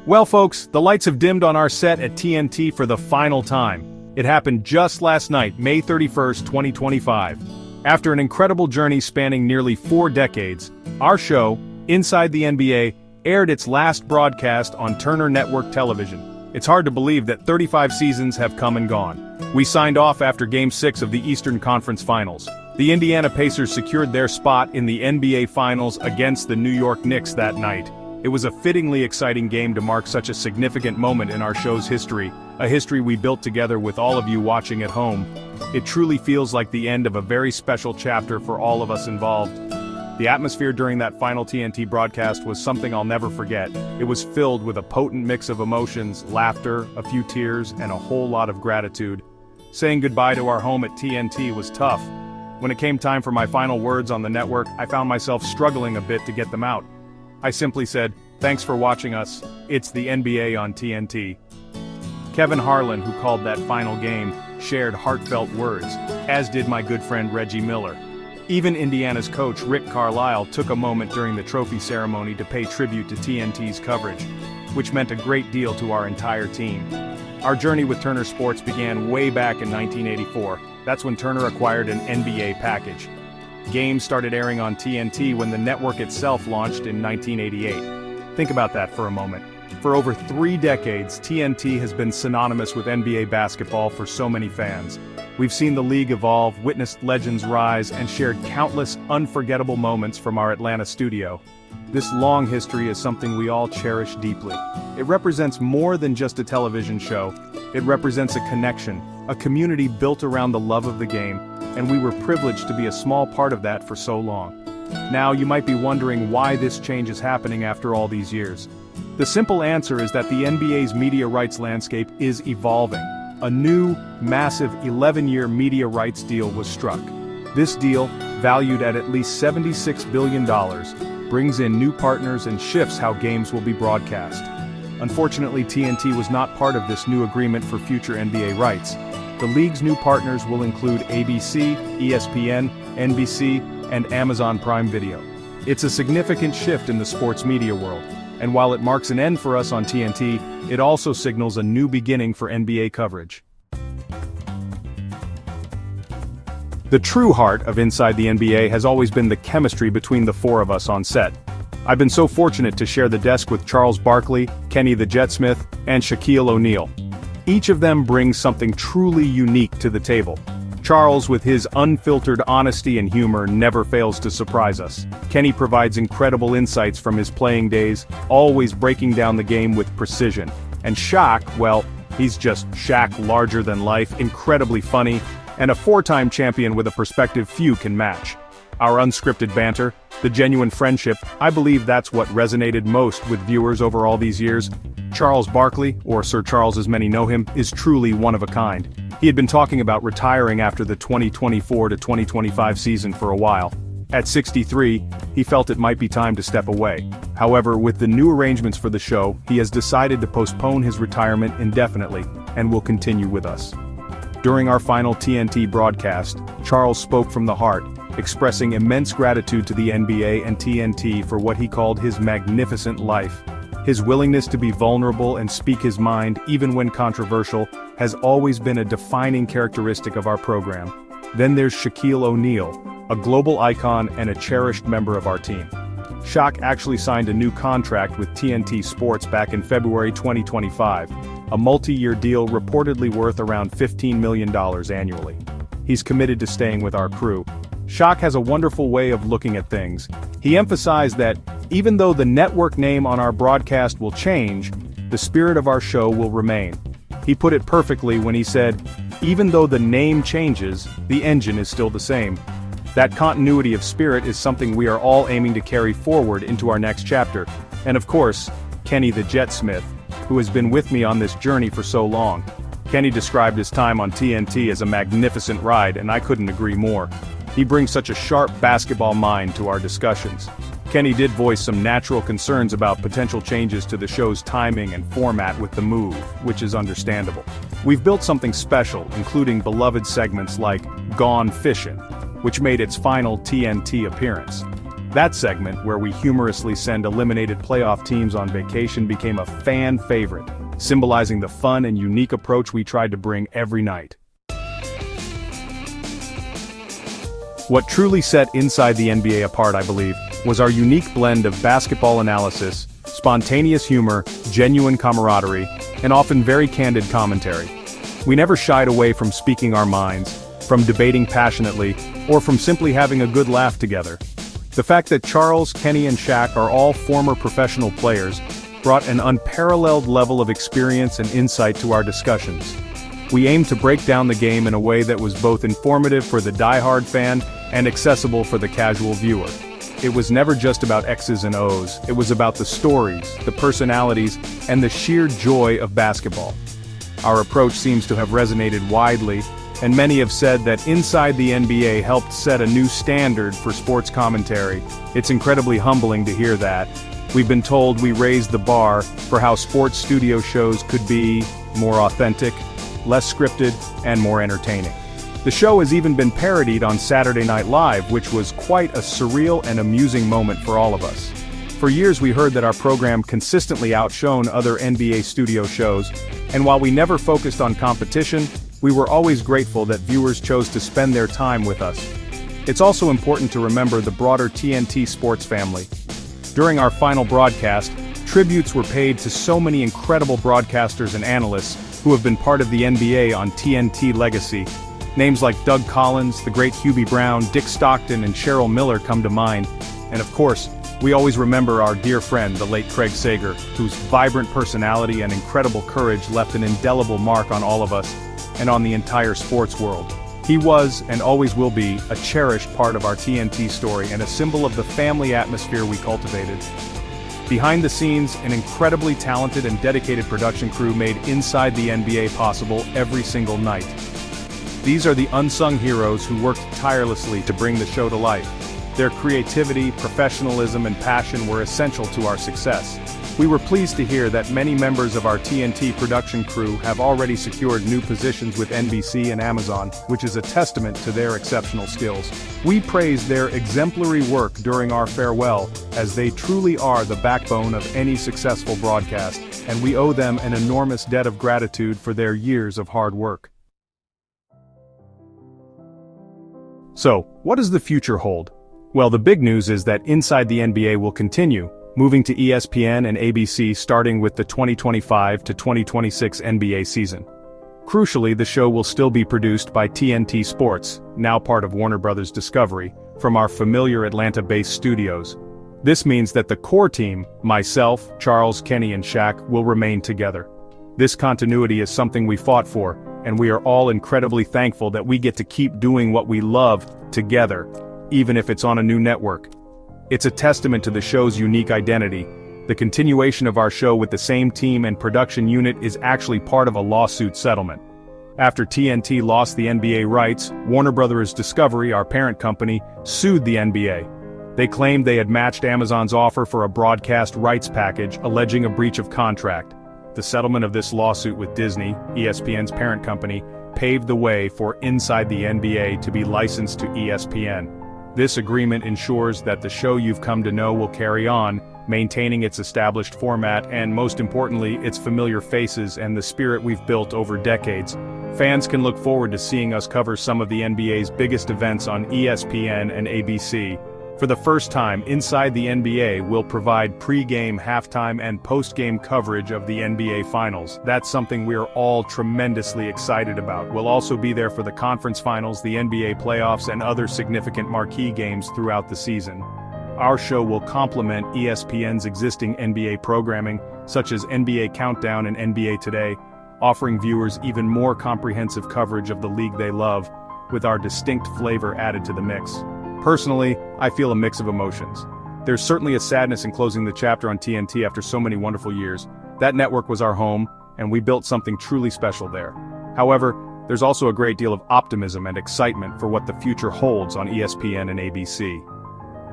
Well folks, the lights have dimmed on our set at TNT for the final time. It happened just last night, May 31st, 2025. After an incredible journey spanning nearly 4 decades, our show, Inside the NBA, aired its last broadcast on Turner Network Television. It's hard to believe that 35 seasons have come and gone. We signed off after Game 6 of the Eastern Conference Finals. The Indiana Pacers secured their spot in the NBA Finals against the New York Knicks that night. It was a fittingly exciting game to mark such a significant moment in our show's history, a history we built together with all of you watching at home. It truly feels like the end of a very special chapter for all of us involved. The atmosphere during that final TNT broadcast was something I'll never forget. It was filled with a potent mix of emotions, laughter, a few tears, and a whole lot of gratitude. Saying goodbye to our home at TNT was tough. When it came time for my final words on the network, I found myself struggling a bit to get them out. I simply said, "Thanks for watching us. It's the NBA on TNT." Kevin Harlan, who called that final game, shared heartfelt words, as did my good friend Reggie Miller. Even Indiana's coach Rick Carlisle took a moment during the trophy ceremony to pay tribute to TNT's coverage, which meant a great deal to our entire team. Our journey with Turner Sports began way back in 1984. That's when Turner acquired an NBA package. Games started airing on TNT when the network itself launched in 1988. Think about that for a moment. For over 3 decades, TNT has been synonymous with NBA basketball for so many fans. We've seen the league evolve, witnessed legends rise, and shared countless unforgettable moments from our Atlanta studio. This long history is something we all cherish deeply. It represents more than just a television show. It represents a connection, a community built around the love of the game, and we were privileged to be a small part of that for so long. Now you might be wondering why this change is happening after all these years. The simple answer is that the NBA's media rights landscape is evolving. A new, massive 11-year media rights deal was struck. This deal, valued at least $76 billion, brings in new partners and shifts how games will be broadcast. Unfortunately, TNT was not part of this new agreement for future NBA rights. The league's new partners will include ABC, ESPN, NBC, and Amazon Prime Video. It's a significant shift in the sports media world, and while it marks an end for us on TNT, it also signals a new beginning for NBA coverage. The true heart of Inside the NBA has always been the chemistry between the 4 of us on set. I've been so fortunate to share the desk with Charles Barkley, Kenny the Jet Smith, and Shaquille O'Neal. Each of them brings something truly unique to the table. Charles, with his unfiltered honesty and humor, never fails to surprise us. Kenny provides incredible insights from his playing days, always breaking down the game with precision. And Shaq, well, he's just Shaq larger than life, incredibly funny, and a 4-time champion with a perspective few can match. Our unscripted banter, the genuine friendship, I believe that's what resonated most with viewers over all these years. Charles Barkley, or Sir Charles as many know him, is truly one of a kind. He had been talking about retiring after the 2024 to 2025 season for a while. At 63, he felt it might be time to step away. However, with the new arrangements for the show, he has decided to postpone his retirement indefinitely, and will continue with us. During our final TNT broadcast, Charles spoke from the heart, expressing immense gratitude to the NBA and TNT for what he called his magnificent life. His willingness to be vulnerable and speak his mind, even when controversial, has always been a defining characteristic of our program. Then there's Shaquille O'Neal, a global icon and a cherished member of our team. Shaq actually signed a new contract with TNT Sports back in February 2025, a multi-year deal reportedly worth around $15 million annually. He's committed to staying with our crew. Shaq has a wonderful way of looking at things. He emphasized that, even though the network name on our broadcast will change, the spirit of our show will remain. He put it perfectly when he said, "Even though the name changes, the engine is still the same." That continuity of spirit is something we are all aiming to carry forward into our next chapter. And of course, Kenny the Jet Smith, who has been with me on this journey for so long. Kenny described his time on TNT as a magnificent ride, and I couldn't agree more. He brings such a sharp basketball mind to our discussions. Kenny did voice some natural concerns about potential changes to the show's timing and format with the move, which is understandable. We've built something special, including beloved segments like Gone Fishin', which made its final TNT appearance. That segment, where we humorously send eliminated playoff teams on vacation, became a fan favorite, symbolizing the fun and unique approach we tried to bring every night. What truly set Inside the NBA apart, I believe, was our unique blend of basketball analysis, spontaneous humor, genuine camaraderie, and often very candid commentary. We never shied away from speaking our minds, from debating passionately, or from simply having a good laugh together. The fact that Charles, Kenny, and Shaq are all former professional players brought an unparalleled level of experience and insight to our discussions. We aimed to break down the game in a way that was both informative for the die-hard fan and accessible for the casual viewer. It was never just about X's and O's, it was about the stories, the personalities, and the sheer joy of basketball. Our approach seems to have resonated widely, and many have said that Inside the NBA helped set a new standard for sports commentary. It's incredibly humbling to hear that. We've been told we raised the bar for how sports studio shows could be more authentic, less scripted, and more entertaining. The show has even been parodied on Saturday Night Live, which was quite a surreal and amusing moment for all of us. For years we heard that our program consistently outshone other NBA studio shows, and while we never focused on competition, we were always grateful that viewers chose to spend their time with us. It's also important to remember the broader TNT sports family. During our final broadcast, tributes were paid to so many incredible broadcasters and analysts who have been part of the NBA on TNT legacy. Names like Doug Collins, the great Hubie Brown, Dick Stockton, and Cheryl Miller come to mind. And of course, we always remember our dear friend, the late Craig Sager, whose vibrant personality and incredible courage left an indelible mark on all of us, and on the entire sports world. He was, and always will be, a cherished part of our TNT story and a symbol of the family atmosphere we cultivated. Behind the scenes, an incredibly talented and dedicated production crew made Inside the NBA possible every single night. These are the unsung heroes who worked tirelessly to bring the show to life. Their creativity, professionalism, and passion were essential to our success. We were pleased to hear that many members of our TNT production crew have already secured new positions with NBC and Amazon, which is a testament to their exceptional skills. We praise their exemplary work during our farewell, as they truly are the backbone of any successful broadcast, and we owe them an enormous debt of gratitude for their years of hard work. So, what does the future hold? Well, the big news is that Inside the NBA will continue, moving to ESPN and ABC starting with the 2025 to 2026 NBA season. Crucially, the show will still be produced by TNT Sports, now part of Warner Bros. Discovery, from our familiar Atlanta-based studios. This means that the core team, myself, Charles, Kenny, and Shaq, will remain together. This continuity is something we fought for, and we are all incredibly thankful that we get to keep doing what we love together, even if it's on a new network. It's a testament to the show's unique identity. The continuation of our show with the same team and production unit is actually part of a lawsuit settlement. After TNT lost the NBA rights, Warner Bros. Discovery, our parent company, sued the NBA. They claimed they had matched Amazon's offer for a broadcast rights package, alleging a breach of contract. The settlement of this lawsuit with Disney, ESPN's parent company, paved the way for Inside the NBA to be licensed to ESPN. This agreement ensures that the show you've come to know will carry on, maintaining its established format and, most importantly, its familiar faces and the spirit we've built over decades. Fans can look forward to seeing us cover some of the NBA's biggest events on ESPN and ABC. For the first time, Inside the NBA will provide pre-game, halftime, and post-game coverage of the NBA Finals. That's something we're all tremendously excited about. We'll also be there for the conference finals, the NBA playoffs, and other significant marquee games throughout the season. Our show will complement ESPN's existing NBA programming, such as NBA Countdown and NBA Today, offering viewers even more comprehensive coverage of the league they love, with our distinct flavor added to the mix. Personally, I feel a mix of emotions. There's certainly a sadness in closing the chapter on TNT after so many wonderful years. That network was our home, and we built something truly special there. However, there's also a great deal of optimism and excitement for what the future holds on ESPN and ABC.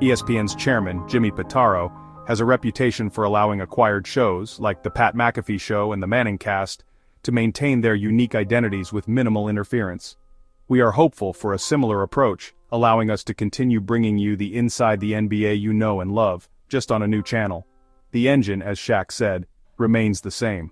ESPN's chairman, Jimmy Pitaro, has a reputation for allowing acquired shows, like The Pat McAfee Show and The Manning Cast, to maintain their unique identities with minimal interference. We are hopeful for a similar approach, allowing us to continue bringing you the inside the NBA you know and love, just on a new channel. The engine, as Shaq said, remains the same.